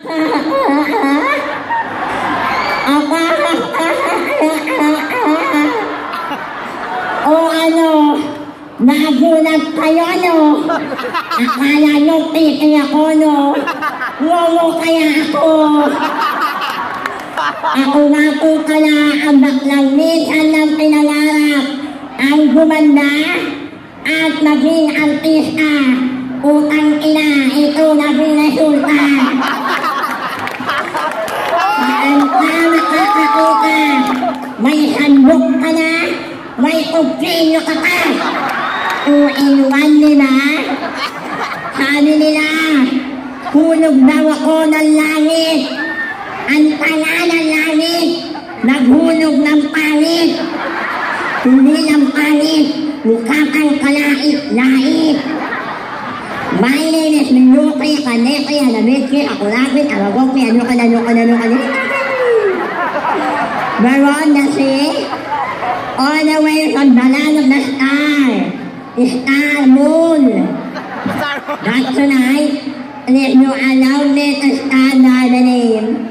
O ano, nagulat kayo, no? Akala nyo titi ako, no? Ngongo kaya ako. Ako nga po kaya ang baklang minsan ng pinangarap ang gumanda at maging artista. Utang ina, ito naging resulta. Saan ka makakakita? May handok ka na, may obsenyo ka pa. 2-in-1 nila. Sabi nila, hulog daw ako ng langit. Ang tanga ng langit, naghulog ng pangit. Hindi ng pangit, mukha kang kalait-lait. My name is Minuki, Kaneki, Hanamiki, Akulapit, Aragoki, ano. Meron na si all the way from the land of the star, Star Moon. That tonight, if you allow me to stand by the name,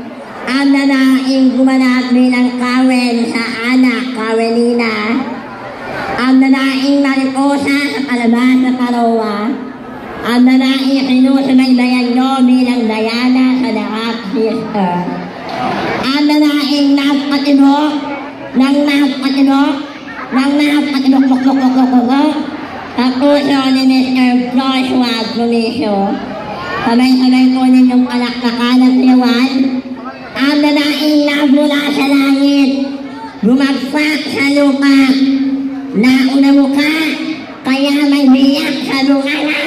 ang nanaing gumanap bilang Karen sa anak, Karenina. Ang nanaing mariposa sa kalabas sa Paroa. Ang nanaing sinusubaybayan nyo bilang Diana sa The Half Sister. Ang nanaing napatinok sa puso ni Mr. Joshua Gumisio. Sabay-sabay po ninyong palakpakan at liwan. Ang nanaing nabula sa langit, bumagsak sa lupa, nauna mo ka, kaya may biyak sa bunganga.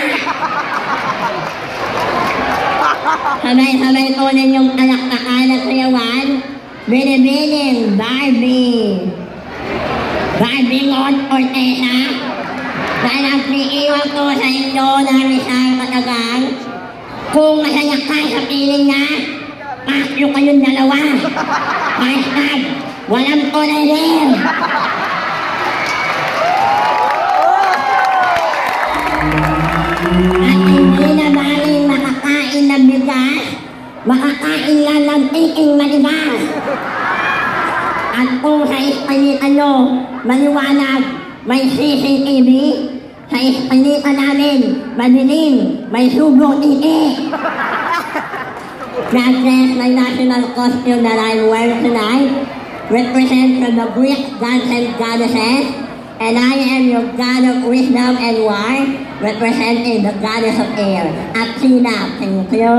Sabay-sabay po ninyong palakpakan at liwan. Binibining Barbie Ngon Ortesa. Dahil ang iiwan ko sa inyo ng isang matagang, kung masaya ka sa piling na, pasyo kayong dalawa. Hashtag, walang forever. At hindi na maling makakain ng bigas, makakain lang ng tiking maligas. At kung sa Espanyita nyo, maliwanag, may CCTV, sa Espanyita namin, madilim, may sugo titi. That is my national costume that I'm wearing tonight, represents from the Greek gods and goddesses, and I am your god of wisdom and war, representing the goddess of air, Athena. Thank you.